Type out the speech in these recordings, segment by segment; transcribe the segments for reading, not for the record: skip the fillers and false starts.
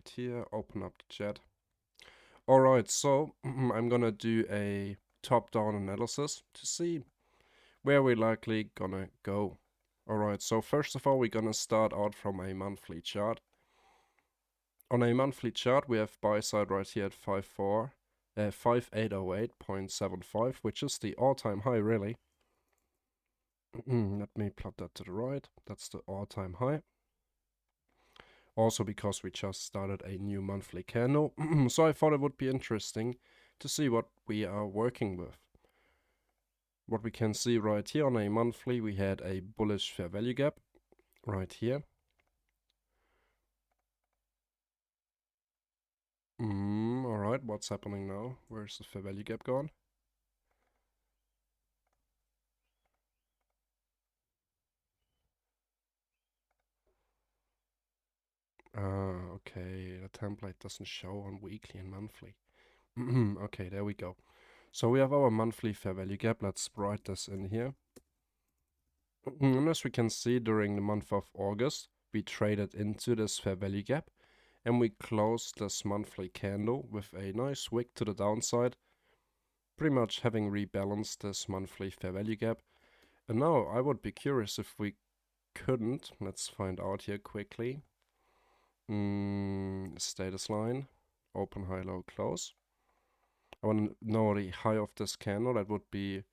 right here, open up the chat. Alright, so I'm gonna do a top-down analysis to see where we're likely gonna go. Alright, so first of all, we're gonna start out from a monthly chart. On a monthly chart, we have buy side right here at 5808.75, which is the all-time high, really. Let me plot that to the right. That's the all-time high. Also because we just started a new monthly candle. So I thought it would be interesting to see what we are working with. What we can see right here on a monthly, we had a bullish fair value gap right here. Alright, what's happening now? Where's the fair value gap gone? Okay, the template doesn't show on weekly and monthly. Okay, there we go. So we have our monthly fair value gap. Let's write this in here. And as we can see, during the month of August, we traded into this fair value gap and we closed this monthly candle with a nice wick to the downside, pretty much having rebalanced this monthly fair value gap. And now I would be curious if we couldn't. Let's find out here quickly. Status line, open, high, low, close. I want to know the high of this candle. That would be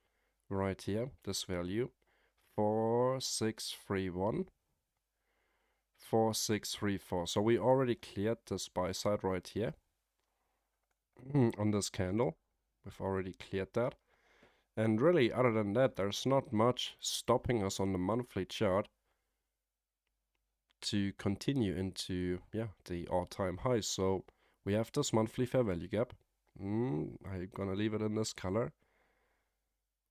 right here, this value, 4631, 4634. So we already cleared this buy side right here on this candle. We've already cleared that. And really, other than that, there's not much stopping us on the monthly chart to continue into, the all-time high. So we have this monthly fair value gap. I'm gonna leave it in this color.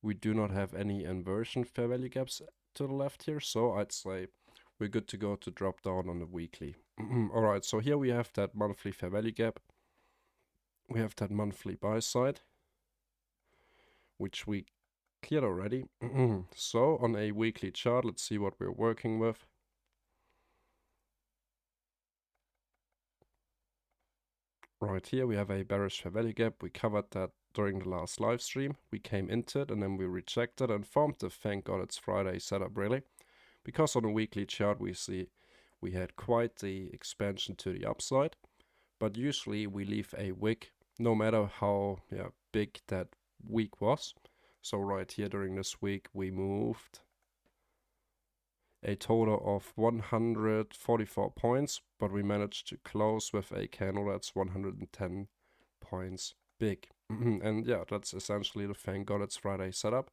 We do not have any inversion fair value gaps to the left here, so I'd say we're good to go to drop down on the weekly. Alright, so here we have that monthly fair value gap. We have that monthly buy side, which we cleared already. So on a weekly chart, let's see what we're working with. Right here we have a bearish fair value gap. We covered that during the last live stream. We came into it and then we rejected and formed the thank God it's Friday setup, really. Because on a weekly chart we see we had quite the expansion to the upside. But usually we leave a wick no matter how big that week was. So right here during this week we moved a total of 144 points, but we managed to close with a candle that's 110 points big. And yeah, that's essentially the thank God it's Friday setup,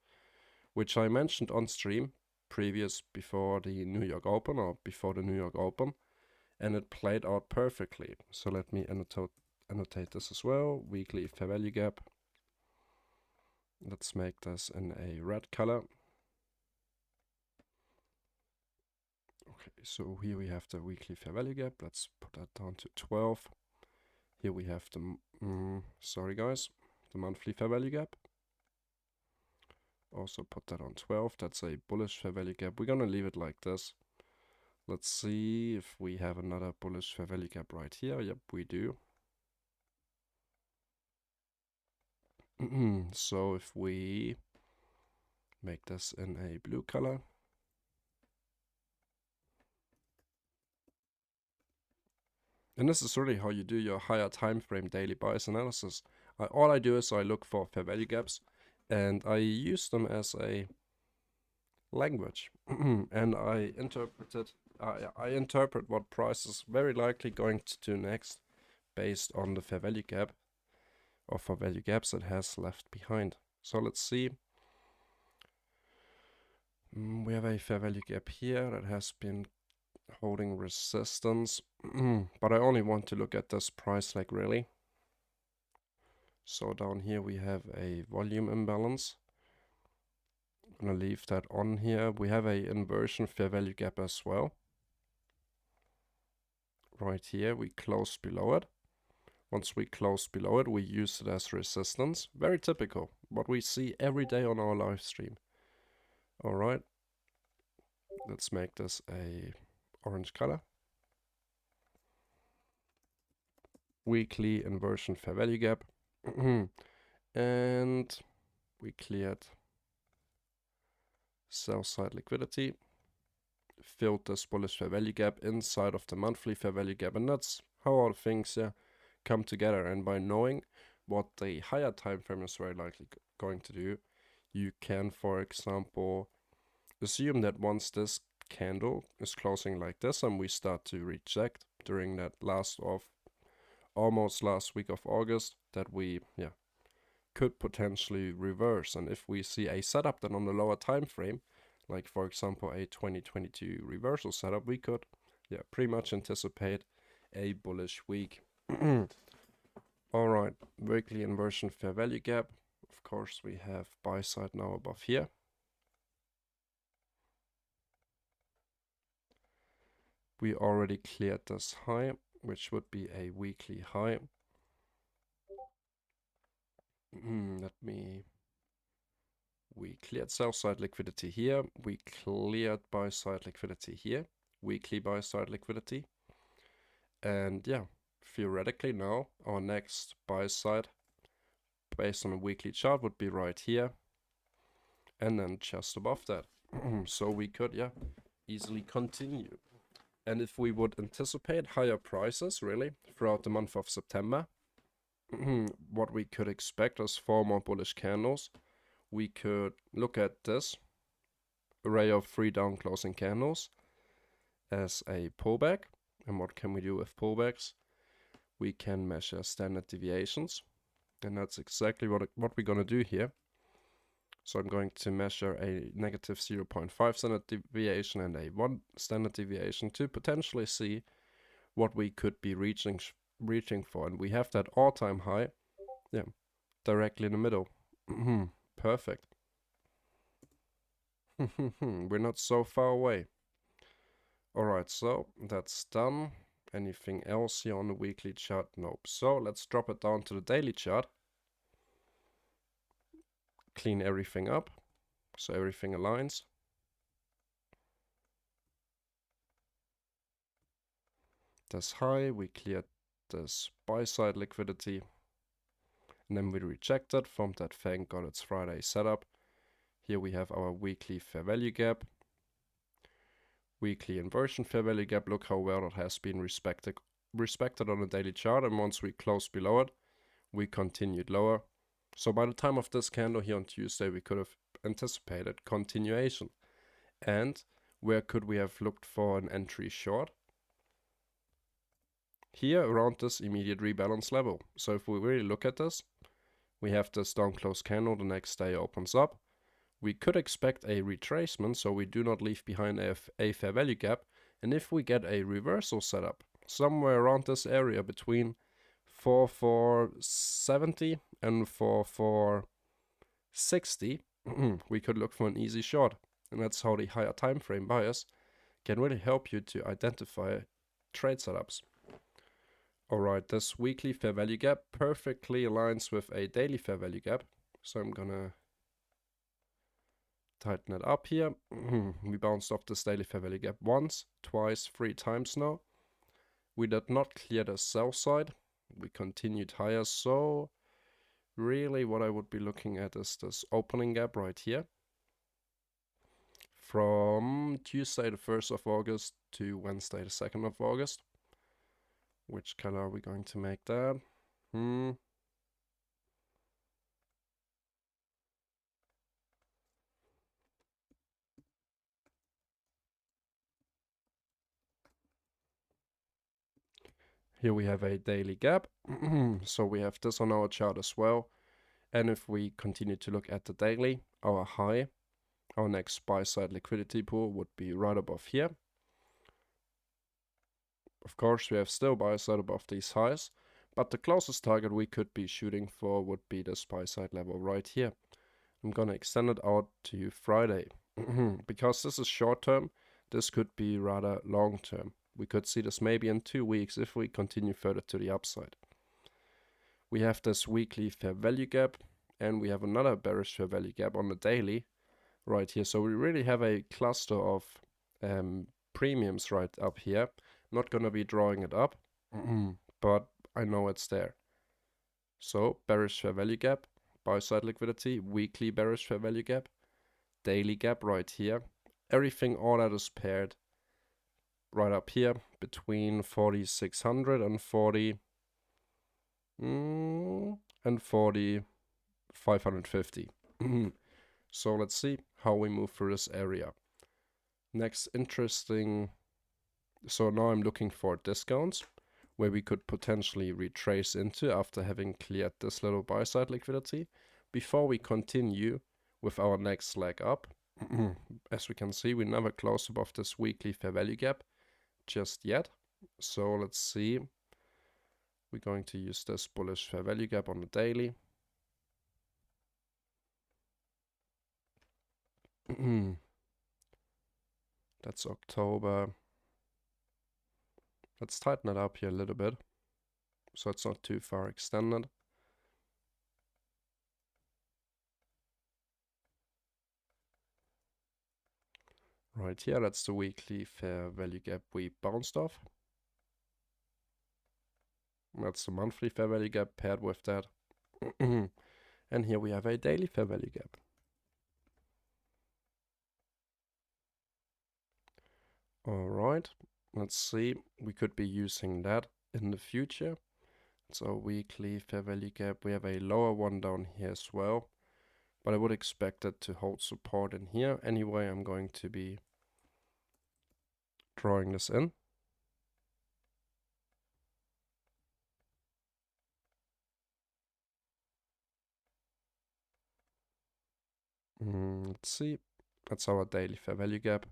which I mentioned on stream before the New York Open or before the New York Open, and it played out perfectly. So let me annotate this as well. Weekly fair value gap. Let's make this in a red color. Okay, so here we have the weekly fair value gap. Let's put that down to 12. Here we have the, sorry guys, the monthly fair value gap. Also put that on 12. That's a bullish fair value gap. We're gonna leave it like this. Let's see if we have another bullish fair value gap right here. Yep, we do. So if we make this in a blue color. And this is really how you do your higher time frame daily bias analysis. All I do is I look for fair value gaps and I use them as a language. And I interpret what price is very likely going to do next based on the fair value gap or fair value gaps it has left behind. So let's see. We have a fair value gap here that has been holding resistance, but I only want to look at this price leg really. So down here we have a volume imbalance. I'm gonna leave that on here. We have a inversion fair value gap as well. Right here we close below it. Once we close below it, we use it as resistance. Very typical, what we see every day on our live stream. Alright, let's make this a orange color. weekly inversion fair value gap. And we cleared sell side liquidity, filled this bullish fair value gap inside of the monthly fair value gap, and that's how all things come together. And by knowing what the higher time frame is very likely going to do, you can, for example, assume that once this candle is closing like this and we start to reject during that almost last week of August, that we could potentially reverse. And if we see a setup then on the lower time frame, like for example a 2022 reversal setup, we could pretty much anticipate a bullish week. All right, weekly inversion fair value gap. Of course, we have buy side now above here. We already cleared this high, which would be a weekly high. We cleared sell side liquidity here. We cleared buy side liquidity here. Weekly buy side liquidity. And yeah, theoretically now our next buy side based on a weekly chart would be right here. And then just above that. So we could, easily continue. And if we would anticipate higher prices, really, throughout the month of September, what we could expect is 4 more bullish candles. We could look at this array of 3 down closing candles as a pullback. And what can we do with pullbacks? We can measure standard deviations. And that's exactly what we're going to do here. So I'm going to measure a negative 0.5 standard deviation and a 1 standard deviation to potentially see what we could be reaching for. And we have that all-time high, directly in the middle. Perfect. We're not so far away. Alright, so that's done. Anything else here on the weekly chart? Nope. So let's drop it down to the daily chart. Clean everything up so everything aligns. This high, we cleared this buy side liquidity, and then we rejected from that thank God it's Friday setup. Here we have our weekly fair value gap, weekly inversion fair value gap. Look how well it has been respected on the daily chart, and once we closed below it, we continued lower. So by the time of this candle here on Tuesday, we could have anticipated continuation. And where could we have looked for an entry short? Here around this immediate rebalance level. So if we really look at this, we have this down close candle, the next day opens up. We could expect a retracement, so we do not leave behind a fair value gap. And if we get a reversal setup somewhere around this area between 4470 and 4460, we could look for an easy short. And that's how the higher time frame bias can really help you to identify trade setups. Alright, this weekly fair value gap perfectly aligns with a daily fair value gap. So I'm gonna tighten it up here. We bounced off this daily fair value gap once, twice, 3 times now. We did not clear the sell side. We continued higher. So really what I would be looking at is this opening gap right here. From Tuesday the 1st of August to Wednesday the 2nd of August. Which color are we going to make that? Here we have a daily gap. So we have this on our chart as well. And if we continue to look at the daily, our high, our next buy side liquidity pool would be right above here. Of course, we have still buy side above these highs, but the closest target we could be shooting for would be this buy side level right here. I'm gonna extend it out to Friday. Because this is short term, this could be rather long term. We could see this maybe in 2 weeks if we continue further to the upside. We have this weekly fair value gap, and we have another bearish fair value gap on the daily right here. So we really have a cluster of premiums right up here. Not gonna be drawing it up, but I I know it's there. So bearish fair value gap, buy side liquidity, weekly bearish fair value gap, daily gap right here. Everything, all that is paired right up here between 4,600 and 4,550. So let's see how we move through this area. Next interesting, so now I'm looking for discounts where we could potentially retrace into after having cleared this little buy side liquidity before we continue with our next leg up. As we can see, we never close above this weekly fair value gap just yet. So let's see. We're going to use this bullish fair value gap on the daily. That's October. Let's tighten it up here a little bit so it's not too far extended. Right here, that's the weekly fair value gap we bounced off. That's the monthly fair value gap paired with that. And here we have a daily fair value gap. All right, let's see. We could be using that in the future. So weekly fair value gap. We have a lower one down here as well, but I would expect it to hold support in here. Anyway, I'm going to be drawing this in. Let's see. That's our daily fair value gap.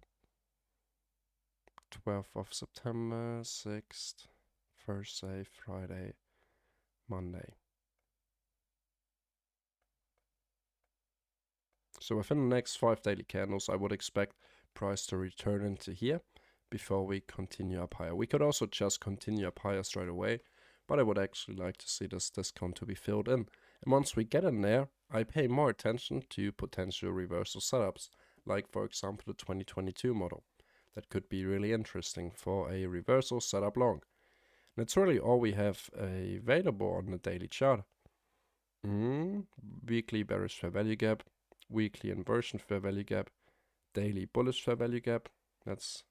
12th of September, 6th, Thursday, Friday, Monday. So within the next 5 daily candles, I would expect price to return into here before we continue up higher. We could also just continue up higher straight away, but I would actually like to see this discount to be filled in. And once we get in there, I pay more attention to potential reversal setups, like for example the 2022 model. That could be really interesting for a reversal setup long. And it's really all we have available on the daily chart. Weekly bearish fair value gap, weekly inversion fair value gap, daily bullish fair value gap. That's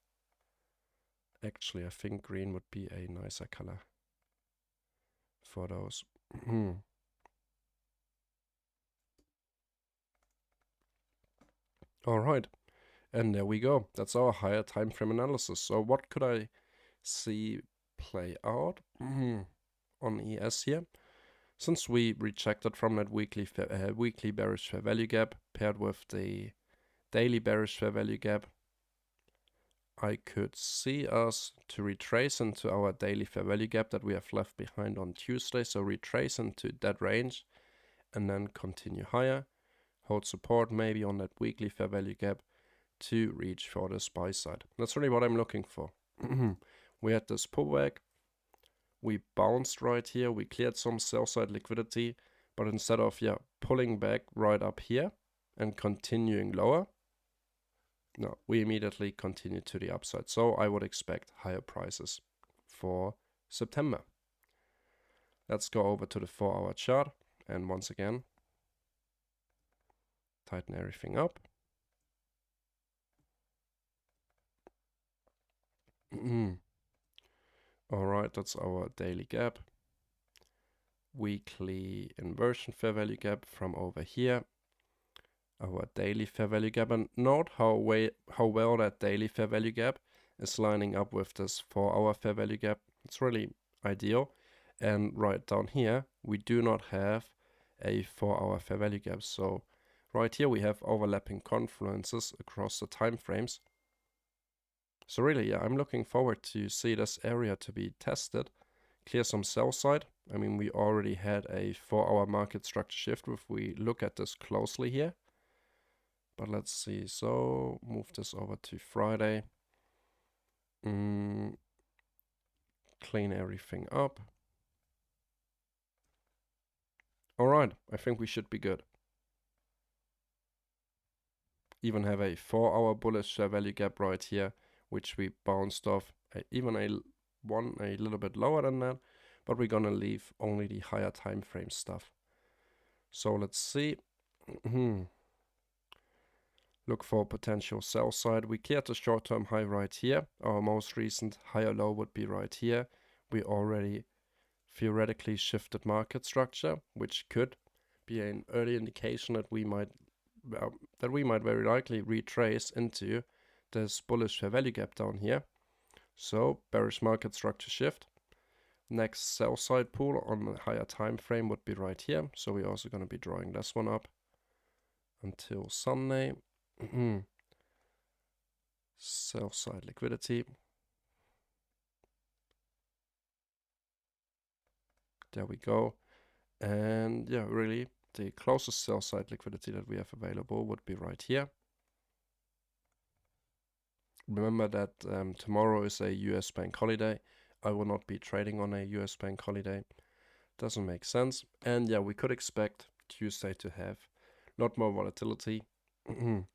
actually, I think green would be a nicer color for those. All right, and there we go. That's our higher time frame analysis. So what could I see play out on ES here? Since we rejected from that weekly bearish fair value gap paired with the daily bearish fair value gap, I could see us to retrace into our daily fair value gap that we have left behind on Tuesday. So retrace into that range and then continue higher, hold support maybe on that weekly fair value gap to reach for this buy side. That's really what I'm looking for. We had this pullback. We bounced right here. We cleared some sell side liquidity, but instead of pulling back right up here and continuing lower, no, we immediately continue to the upside. So I would expect higher prices for September. Let's go over to the 4-hour chart and once again tighten everything up. All right, that's our daily gap. Weekly inversion fair value gap from over here. Our daily fair value gap, and note how well that daily fair value gap is lining up with this 4-hour fair value gap. It's really ideal. And right down here, we do not have a 4-hour fair value gap. So right here, we have overlapping confluences across the time frames. So really, I'm looking forward to see this area to be tested, clear some sell side. I mean, we already had a 4-hour market structure shift if we look at this closely here. But let's see, so move this over to Friday. Clean everything up. All right, I think we should be good. Even have a 4-hour bullish value gap right here, which we bounced off. Even a little bit lower than that. but we're gonna leave only the higher time frame stuff. So let's see. Look for potential sell side. We cleared the short-term high right here. Our most recent higher low would be right here. We already theoretically shifted market structure, which could be an early indication that we might very likely retrace into this bullish fair value gap down here. So bearish market structure shift. Next sell side pool on a higher time frame would be right here. So we're also going to be drawing this one up until Sunday. Sell side liquidity. There we go. And yeah, really the closest sell side liquidity that we have available would be right here. Remember that tomorrow is a US bank holiday. I will not be trading on a US bank holiday. Doesn't make sense. And yeah, we could expect Tuesday to have a lot more volatility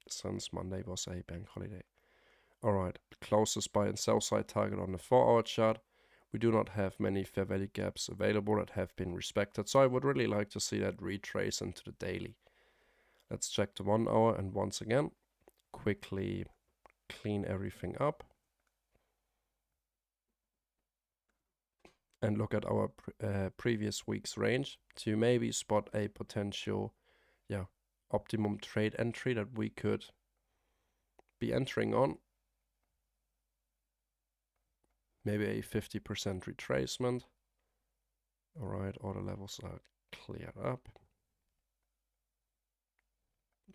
since Monday was a bank holiday. Alright, closest buy and sell side target on the 4-hour chart. We do not have many fair value gaps available that have been respected, so I would really like to see that retrace into the daily. Let's check the 1 hour and once again, quickly clean everything up. And look at our previous week's range to maybe spot a potential optimum trade entry that we could be entering on. Maybe a 50% retracement. Alright, all the levels are cleared up.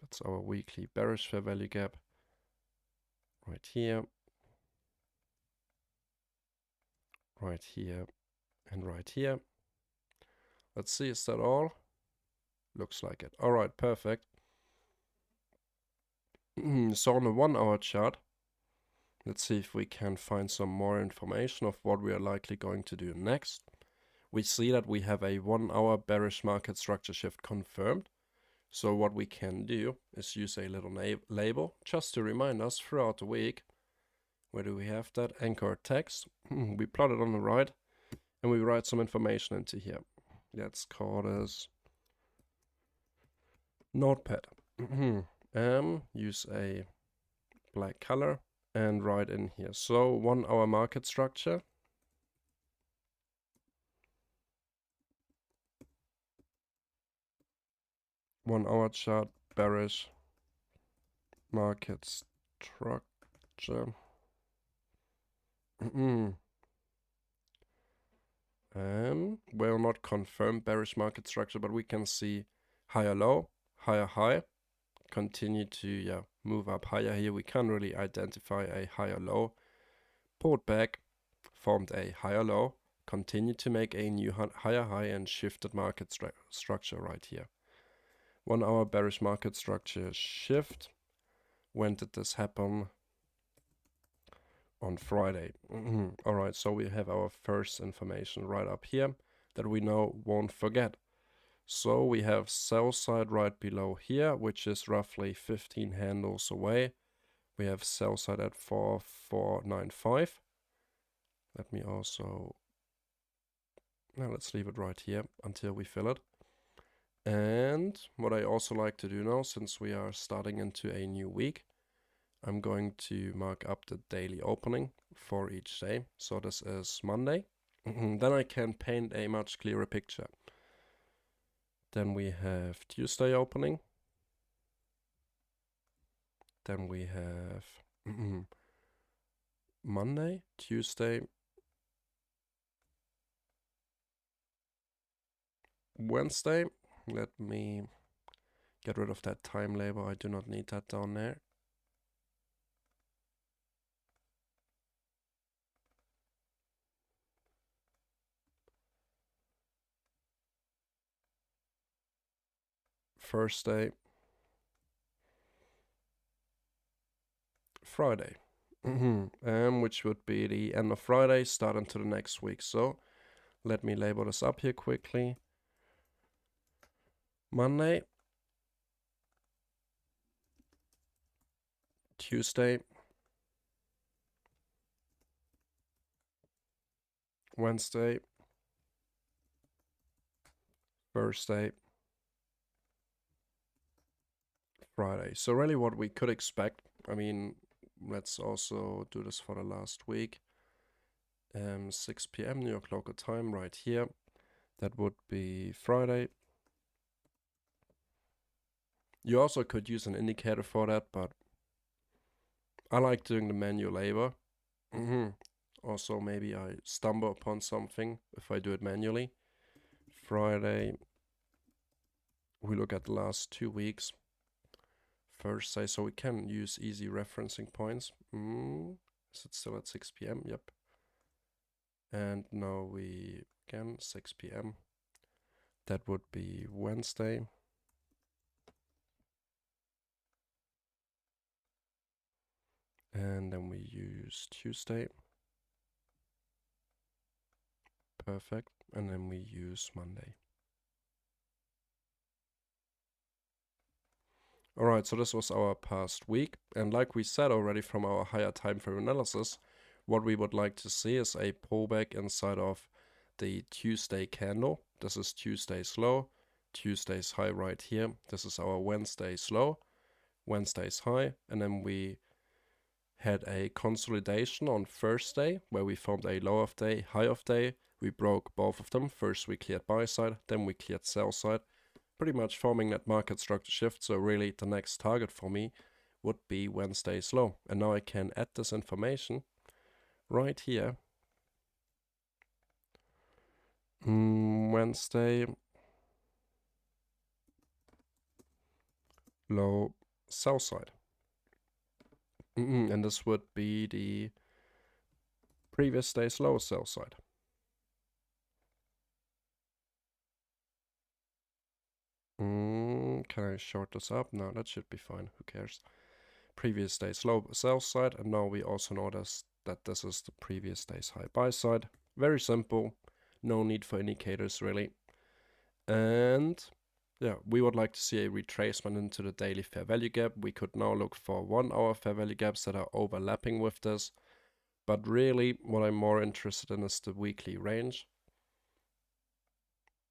That's our weekly bearish fair value gap. Right here. Right here. And right here. Let's see, is that all? Looks like it. Alright, perfect. So on the 1 hour chart, let's see if we can find some more information of what we are likely going to do next. We see that we have a 1 hour bearish market structure shift confirmed. So what we can do is use a little label just to remind us throughout the week. Where do we have that? Anchor text. We plot it on the right and we write some information into here. Let's call this notepad. Use a black color and write in here. So 1 hour market structure. One hour chart, bearish market structure. Will not confirm bearish market structure, but we can see higher low, higher high, continue to move up higher here. We can't really identify a higher low. Pulled back, formed a higher low, continued to make a new higher high and shifted market structure right here. 1 hour bearish market structure shift. When did this happen? On Friday. Alright, so we have our first information right up here that we know won't forget. So we have sell side right below here, which is roughly 15 handles away. We have sell side at 4495. Let me also... Now let's leave it right here until we fill it. And what I also like to do now, since we are starting into a new week, I'm going to mark up the daily opening for each day. So this is Monday. Then I can paint a much clearer picture. Then we have Tuesday opening. Then we have Monday, Tuesday, Wednesday. Let me get rid of that time label. I do not need that down there. Thursday, Friday, which would be the end of Friday, start into the next week. So let me label this up here quickly. Monday, Tuesday, Wednesday, Thursday, Friday. So really what we could expect, I mean, let's also do this for the last week. 6 p.m. New York local time right here. That would be Friday. You also could use an indicator for that, but I like doing the manual labor. Also, maybe I stumble upon something if I do it manually. Friday, we look at the last 2 weeks. Thursday, so we can use easy referencing points. Is it still at 6 p.m.? Yep. And now we, again, 6 p.m. That would be Wednesday. And then we use Tuesday. Perfect. And then we use Monday. Alright, so this was our past week. And like we said already from our higher time frame analysis, what we would like to see is a pullback inside of the Tuesday candle. This is Tuesday's low, Tuesday's high right here. This is our Wednesday's low, Wednesday's high. And then we had a consolidation on Thursday where we formed a low of day, high of day. We broke both of them. First we cleared buy side, then we cleared sell side. Pretty much forming that market structure shift. So really the next target for me would be Wednesday's low. And now I can add this information right here. Wednesday low sell side. And this would be the previous day's low sell side. Can I short this up? No, that should be fine. Who cares? Previous day's low sell side, and now we also notice that this is the previous day's high buy side. Very simple. No need for indicators really. And yeah, we would like to see a retracement into the daily fair value gap. We could now look for 1 hour fair value gaps that are overlapping with this. But really, what I'm more interested in is the weekly range.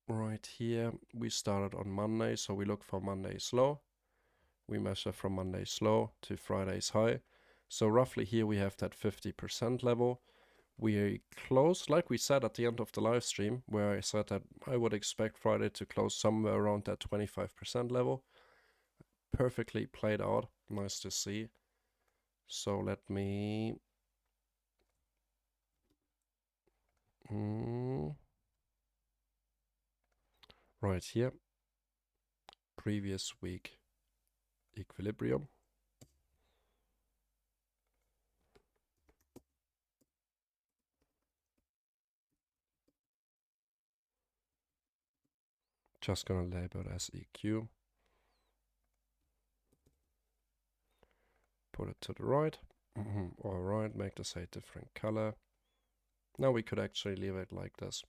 Right here, we started on Monday, so we look for Monday's low. We measure from Monday's low to Friday's high. So roughly here we have that 50% level. We close, like we said at the end of the live stream, where I said that I would expect Friday to close somewhere around that 25% level. Perfectly played out. Nice to see. So let me... right here. Previous week equilibrium. Just gonna label it as EQ. Put it to the right. Alright, make this a different color. Now we could actually leave it like this.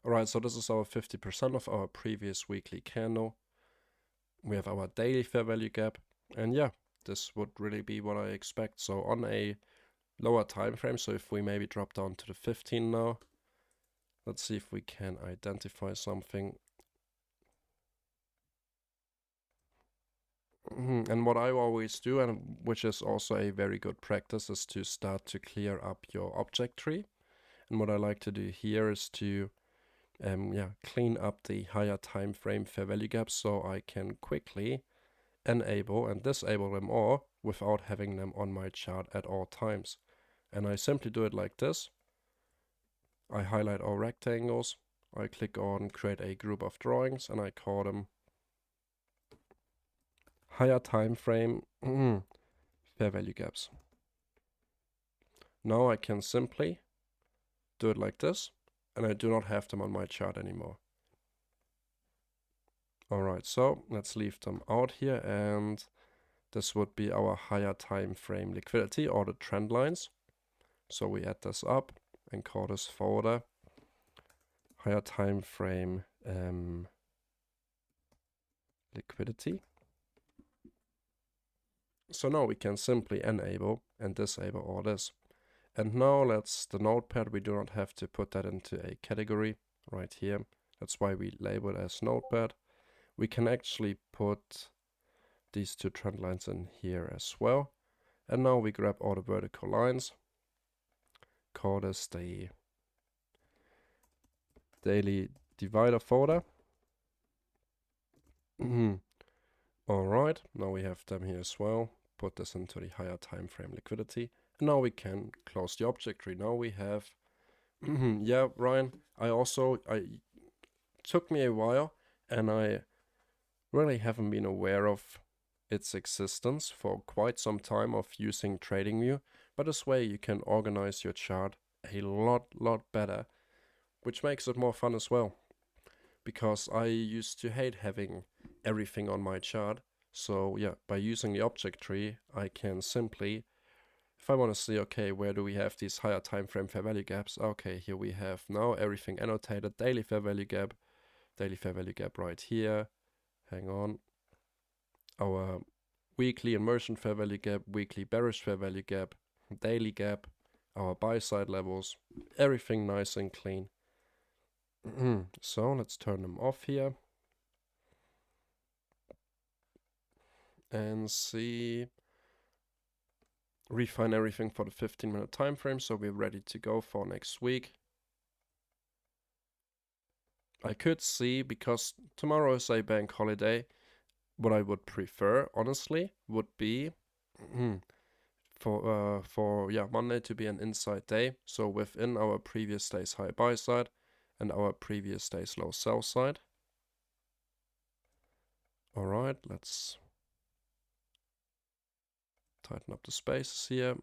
Alright, so this is our 50% of our previous weekly candle. We have our daily fair value gap. And yeah, this would really be what I expect. So on a lower time frame, so if we maybe drop down to the 15 now, let's see if we can identify something. And what I always do, and which is also a very good practice, is to start to clear up your object tree. And what I like to do here is to clean up the higher time frame fair value gaps so I can quickly enable and disable them all without having them on my chart at all times. And I simply do it like this. I highlight all rectangles. I click on create a group of drawings and I call them higher time frame fair value gaps. Now I can simply do it like this, and I do not have them on my chart anymore. Alright, so let's leave them out here, and this would be our higher time frame liquidity or the trend lines. So we add this up and call this folder higher time frame liquidity. So now we can simply enable and disable all this. And now let's the notepad, we do not have to put that into a category right here. That's why we label it as notepad. We can actually put these two trend lines in here as well. And now we grab all the vertical lines, call this the daily divider folder. Alright, now we have them here as well. Put this into the higher time frame liquidity. And now we can close the object tree. Now we have, yeah, Ryan, I took me a while and I really haven't been aware of its existence for quite some time of using TradingView. But this way you can organize your chart a lot better, which makes it more fun as well. Because I used to hate having everything on my chart. So yeah, by using the object tree, I can simply, if I want to see, okay, where do we have these higher time frame fair value gaps? Okay, here we have now everything annotated, daily fair value gap right here. Hang on. Our weekly inversion fair value gap, weekly bearish fair value gap, daily gap, our buy side levels, everything nice and clean. So let's turn them off here and see, refine everything for the 15-minute time frame, so we're ready to go for next week. I could see, because tomorrow is a bank holiday, what I would prefer, honestly, would be for Monday to be an inside day, so within our previous day's high buy side and our previous day's low sell side. Alright, let's tighten up the spaces here.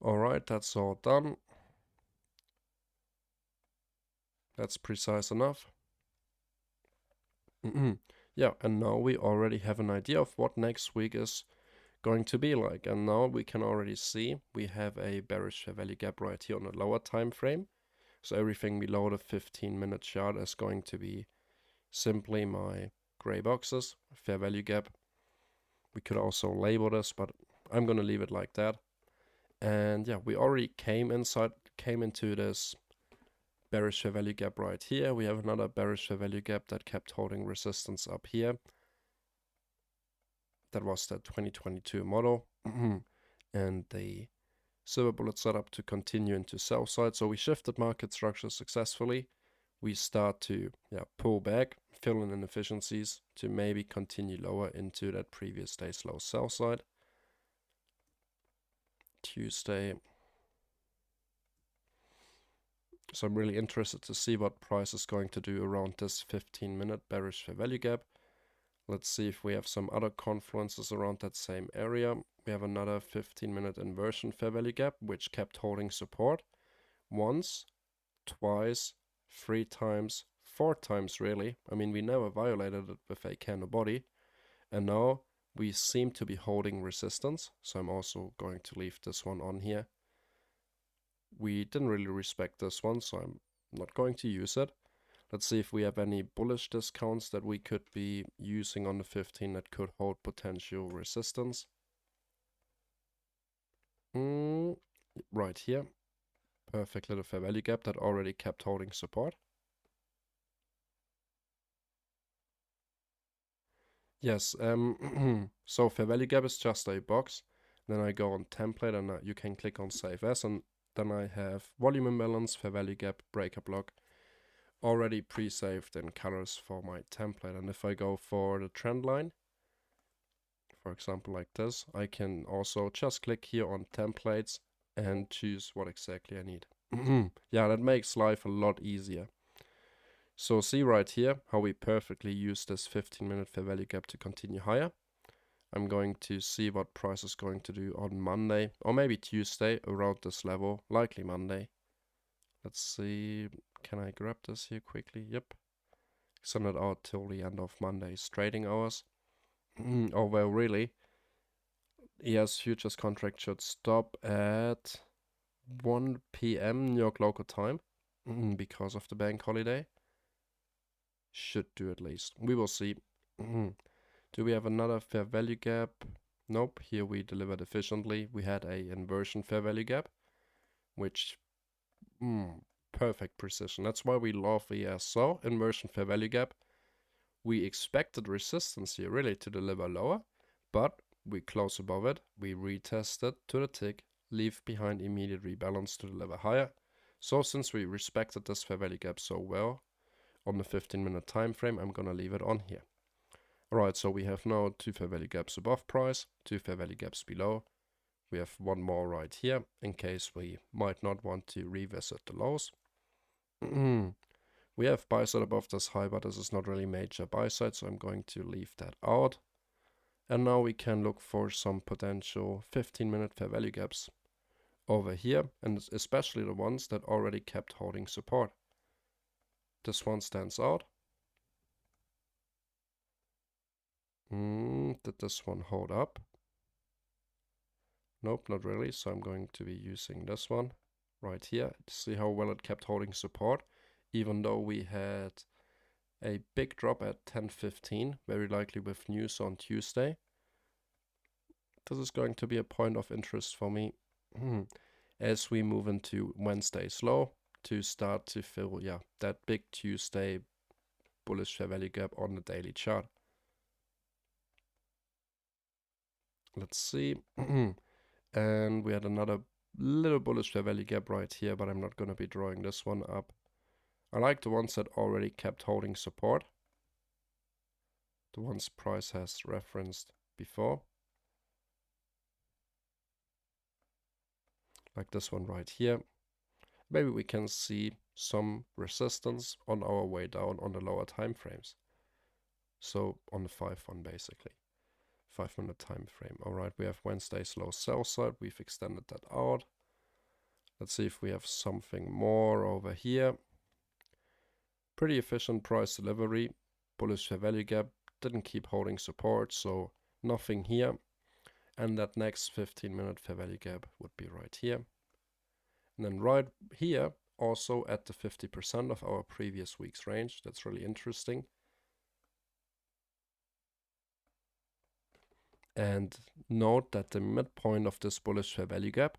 Alright, that's all done. That's precise enough. Yeah, and now we already have an idea of what next week is going to be like. And now we can already see we have a bearish fair value gap right here on the lower time frame. So everything below the 15-minute chart is going to be simply my gray boxes, fair value gap. We could also label this, but I'm going to leave it like that. And yeah, we already came into this bearish fair value gap right here. We have another bearish fair value gap that kept holding resistance up here. That was the 2022 model. And the silver bullet setup to continue into sell side. So we shifted market structure successfully. We start to pull back, fill in inefficiencies to maybe continue lower into that previous day's low sell side. Tuesday. So I'm really interested to see what price is going to do around this 15-minute bearish fair value gap. Let's see if we have some other confluences around that same area. We have another 15-minute inversion fair value gap, which kept holding support. Once, twice, 3 times, 4 times really. I mean, we never violated it with a candle body. And now we seem to be holding resistance. So I'm also going to leave this one on here. We didn't really respect this one, so I'm not going to use it. Let's see if we have any bullish discounts that we could be using on the 15 that could hold potential resistance. Right here. Perfect little fair value gap that already kept holding support. Yes, so fair value gap is just a box. Then I go on template and you can click on save as, and then I have volume imbalance, fair value gap, breaker block already pre-saved in colors for my template. And if I go for the trend line, for example like this, I can also just click here on templates and choose what exactly I need. Yeah, that makes life a lot easier. So see right here how we perfectly use this 15-minute fair value gap to continue higher. I'm going to see what price is going to do on Monday or maybe Tuesday around this level, likely Monday. Let's see, can I grab this here quickly? Yep. Send it out till the end of Monday's trading hours. Oh, well, really? ES futures contract should stop at 1 p.m. New York local time because of the bank holiday. Should do at least. We will see. Do we have another fair value gap? Nope, here we delivered efficiently. We had a inversion fair value gap, which perfect precision. That's why we love ES. So inversion fair value gap. We expected resistance here really to deliver lower, but we close above it. We retested to the tick, leave behind immediate rebalance to deliver higher. So since we respected this fair value gap so well on the 15-minute time frame, I'm gonna leave it on here. Alright, so we have now 2 fair value gaps above price, 2 fair value gaps below. We have one more right here in case we might not want to revisit the lows. We have buy side above this high, but this is not really major buy side, so I'm going to leave that out. And now we can look for some potential 15-minute fair value gaps over here, and especially the ones that already kept holding support. This one stands out. Did this one hold up? Nope, not really, so I'm going to be using this one right here to see how well it kept holding support, even though we had a big drop at 10:15, very likely with news on Tuesday. This is going to be a point of interest for me as we move into Wednesday's low to start to fill, that big Tuesday bullish fair value gap on the daily chart. Let's see. And we had another little bullish fair value gap right here, but I'm not going to be drawing this one up. I like the ones that already kept holding support. The ones price has referenced before. Like this one right here. Maybe we can see some resistance on our way down on the lower time frames. So on the 5-1 basically. 5-minute time frame. Alright, we have Wednesday's low sell side. We've extended that out. Let's see if we have something more over here. Pretty efficient price delivery. Bullish fair value gap. Didn't keep holding support, so nothing here. And that next 15-minute fair value gap would be right here. And then right here, also at the 50% of our previous week's range. That's really interesting. And note that the midpoint of this bullish fair value gap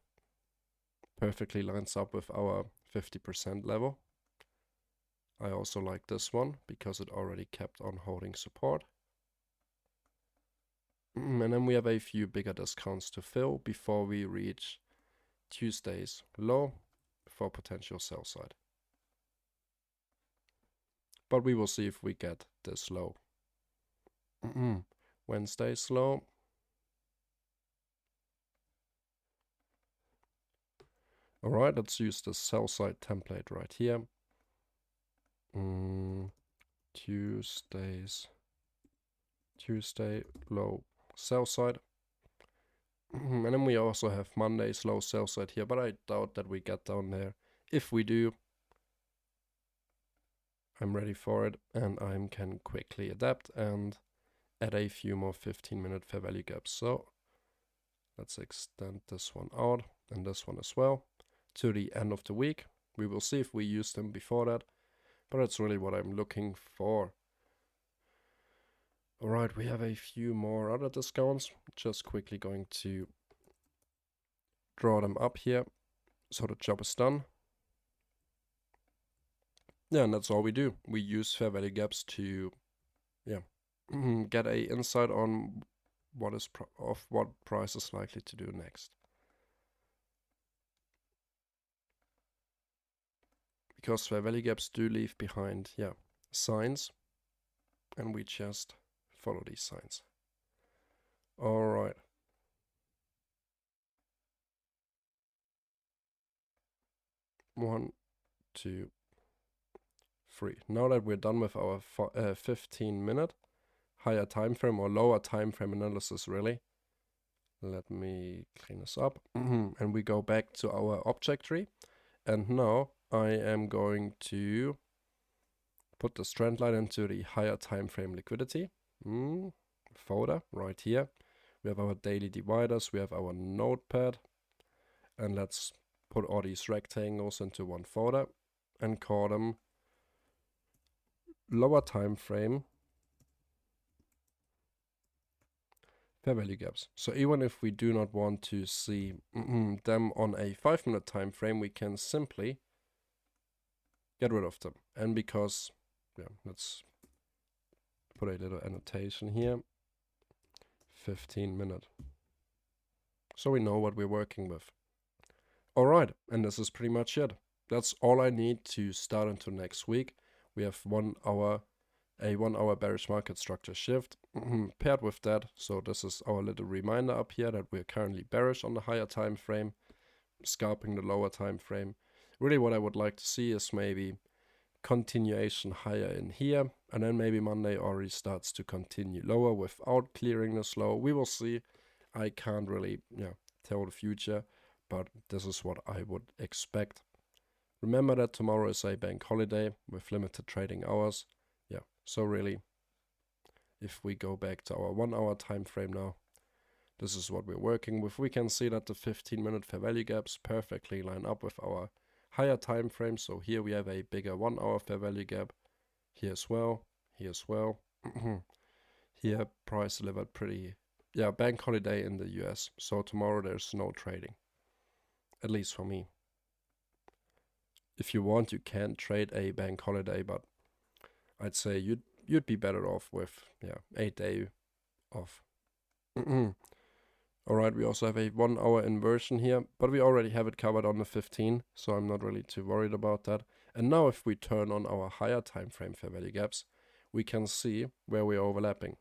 perfectly lines up with our 50% level. I also like this one because it already kept on holding support. And then we have a few bigger discounts to fill before we reach Tuesday's low for potential sell side. But we will see if we get this low. Wednesday's low. Alright, let's use the sell side template right here. Tuesday low sell side. And then we also have Monday's low sell side here, but I doubt that we get down there. If we do, I'm ready for it, and I can quickly adapt and add a few more 15-minute fair value gaps. So let's extend this one out and this one as well to the end of the week. We will see if we use them before that, but that's really what I'm looking for. Alright, we have a few more other discounts. Just quickly going to draw them up here so the job is done. Yeah, and that's all we do. We use fair value gaps to get a insight on what price is likely to do next. Because fair value gaps do leave behind signs, and we just follow these signs. All right. One, two, three. Now that we're done with our 15-minute higher time frame or lower time frame analysis, really, let me clean this up. And we go back to our object tree. And now I am going to put this trend line into the higher time frame liquidity folder right here. We have our daily dividers, we have our notepad, and let's put all these rectangles into one folder and call them lower time frame fair value gaps. So even if we do not want to see them on a 5-minute time frame, we can simply get rid of them. And because, yeah, let's put a little annotation here, 15-minute. So we know what we're working with. All right, and this is pretty much it. That's all I need to start into next week. We have 1 hour, a 1 hour bearish market structure shift paired with that. So this is our little reminder up here that we're currently bearish on the higher time frame, scalping the lower time frame. Really what I would like to see is maybe continuation higher in here, and then maybe Monday already starts to continue lower without clearing this low. We will see. I can't really tell the future, but this is what I would expect. Remember that tomorrow is a bank holiday with limited trading hours. Yeah, so really, if we go back to our 1 hour time frame now, this is what we're working with. We can see that the 15-minute fair value gaps perfectly line up with our higher time frame. So here we have a bigger 1 hour fair value gap. Here as well. Here as well. Here price delivered pretty, bank holiday in the US. So tomorrow there's no trading, at least for me. If you want, you can trade a bank holiday, but I'd say you'd be better off with 8 day off. Alright, we also have a 1 hour inversion here, but we already have it covered on the 15, so I'm not really too worried about that. And now if we turn on our higher time frame fair value gaps, we can see where we're overlapping.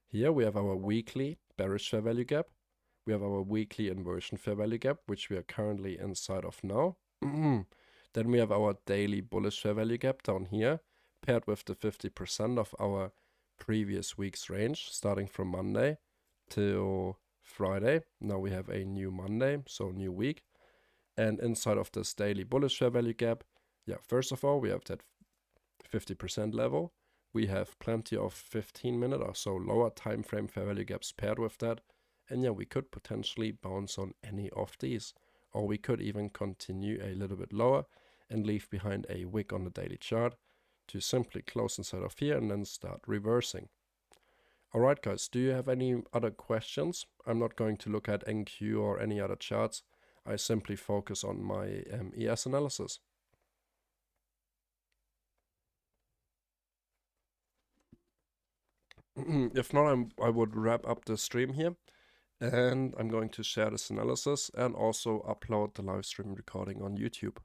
Here we have our weekly bearish fair value gap. We have our weekly inversion fair value gap, which we are currently inside of now. Then we have our daily bullish fair value gap down here, paired with the 50% of our previous week's range, starting from Monday till Friday. Now we have a new Monday, so new week. And inside of this daily bullish fair value gap, first of all, we have that 50% level. We have plenty of 15-minute or so lower time frame fair value gaps paired with that. And we could potentially bounce on any of these. Or we could even continue a little bit lower and leave behind a wick on the daily chart to simply close inside of here and then start reversing. Alright guys, do you have any other questions? I'm not going to look at NQ or any other charts. I simply focus on my ES analysis. If not, I would wrap up the stream here. And I'm going to share this analysis and also upload the live stream recording on YouTube.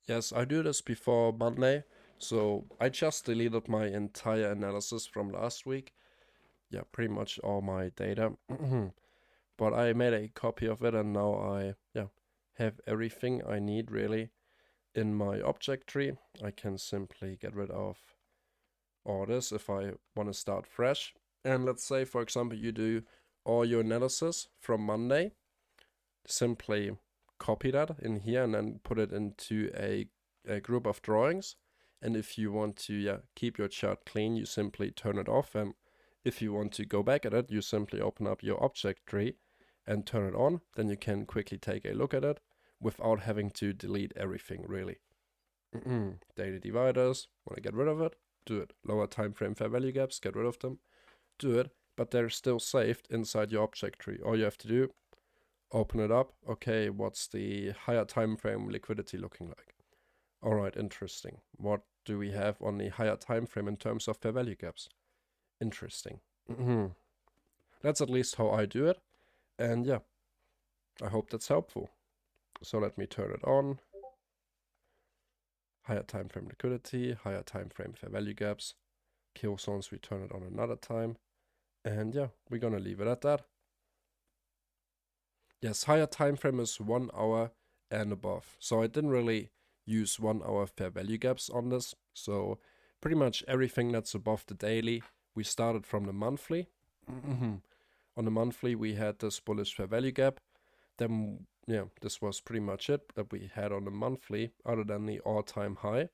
Yes, I do this before Monday, so I just deleted my entire analysis from last week. Pretty much all my data. But I made a copy of it, and now I have everything I need really in my object tree. I can simply get rid of all this if I want to start fresh. And let's say, for example, you do all your analysis from Monday. Simply copy that in here and then put it into a group of drawings. And if you want to keep your chart clean, you simply turn it off. And if you want to go back at it, you simply open up your object tree and turn it on. Then you can quickly take a look at it without having to delete everything really. Daily dividers, want to get rid of it? Do it. Lower time frame fair value gaps, get rid of them. Do it, but they're still saved inside your object tree. All you have to do, open it up. Okay, what's the higher time frame liquidity looking like? All right, interesting. What do we have on the higher time frame in terms of fair value gaps? Interesting. That's at least how I do it. And I hope that's helpful. So let me turn it on. Higher time frame liquidity, higher time frame fair value gaps. Kill zones, we turn it on another time. And we're gonna leave it at that. Yes, higher time frame is 1 hour and above. So I didn't really use 1 hour fair value gaps on this. So pretty much everything that's above the daily, we started from the monthly. On the monthly, we had this bullish fair value gap. Then, this was pretty much it that we had on the monthly, other than the all-time high.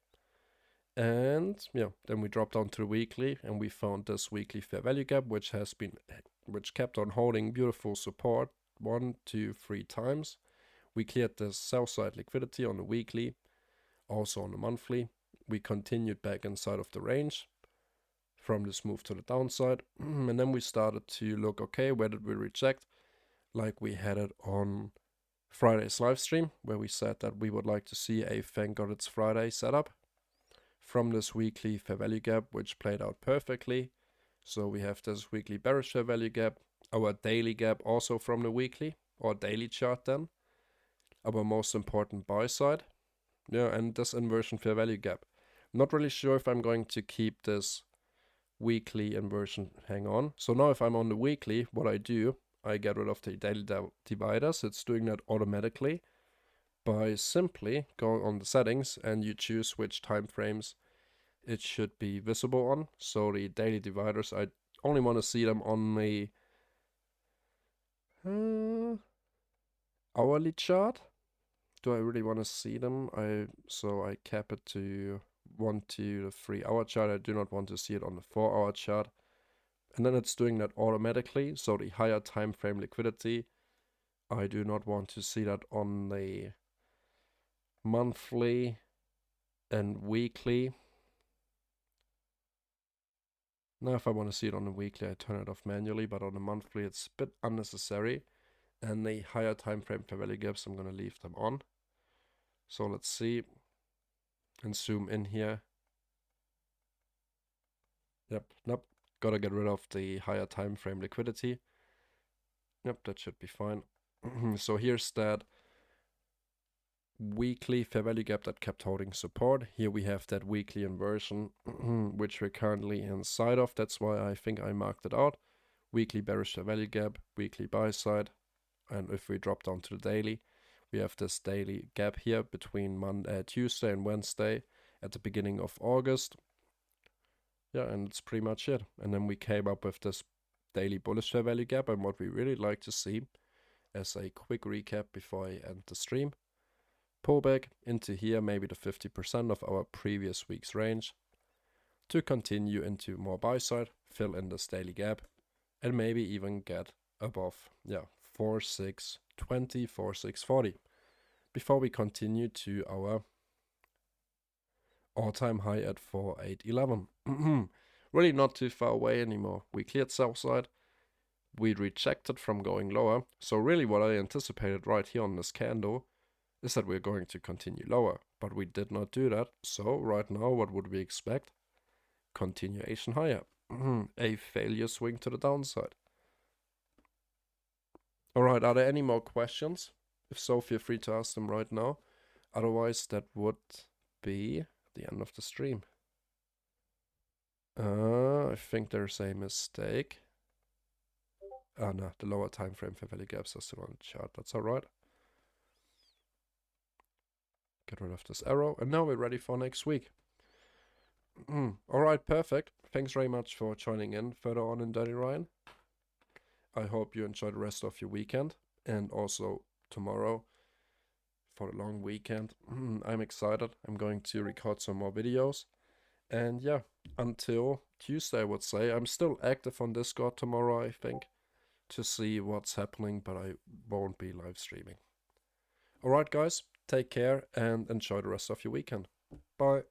And then we dropped down to the weekly, and we found this weekly fair value gap, which has been which kept on holding beautiful support 1, 2, 3 times. We cleared the sell side liquidity on the weekly, also on the monthly. We continued back inside of the range from this move to the downside. And then we started to look, okay, where did we reject? Like we had it on Friday's live stream, where we said that we would like to see a thank God it's Friday setup from this weekly fair value gap, which played out perfectly. So we have this weekly bearish fair value gap, our daily gap also from the weekly or daily chart then, our most important buy side, yeah, and this inversion fair value gap. Not really sure if I'm going to keep this weekly inversion hang on. So now if I'm on the weekly, what I do, I get rid of the daily dividers. It's doing that automatically by simply going on the settings, and you choose which time frames it should be visible on. So the daily dividers, I only want to see them on the hourly chart. Do I really want to see them? So I cap it to 1 to the 3 hour chart. I do not want to see it on the 4 hour chart. And then it's doing that automatically. So the higher time frame liquidity, I do not want to see that on the monthly and weekly. Now if I want to see it on the weekly, I turn it off manually, but on the monthly it's a bit unnecessary. And the higher time frame fair value gaps, I'm going to leave them on. So let's see and zoom in here. Yep, nope, gotta get rid of the higher time frame liquidity. Yep, that should be fine. So here's that weekly fair value gap that kept holding support. Here we have that weekly inversion, which we're currently inside of. That's why I think I marked it out. Weekly bearish fair value gap, weekly buy side. And if we drop down to the daily, we have this daily gap here between Tuesday and Wednesday at the beginning of August. Yeah, and it's pretty much it. And then we came up with this daily bullish fair value gap, and what we really like to see, as a quick recap before I end the stream, pull back into here, maybe the 50% of our previous week's range, to continue into more buy side, fill in this daily gap, and maybe even get above, 4,620, 4,640, before we continue to our all-time high at 4,811. Really not too far away anymore. We cleared sell side. We rejected from going lower. So really what I anticipated right here on this candle is that we're going to continue lower. But we did not do that. So right now, what would we expect? Continuation higher. A failure swing to the downside. Alright, are there any more questions? If so, feel free to ask them right now. Otherwise, that would be the end of the stream. I think there's a mistake. No, the lower time frame fair value gaps are still on the chart. That's alright. Get rid of this arrow. And now we're ready for next week. Alright, perfect. Thanks very much for joining in further on in Dirty Ryan. I hope you enjoy the rest of your weekend. And also tomorrow for the long weekend. I'm excited. I'm going to record some more videos. And yeah, until Tuesday, I would say. I'm still active on Discord tomorrow, I think, to see what's happening, but I won't be live streaming. Alright, guys, take care and enjoy the rest of your weekend. Bye.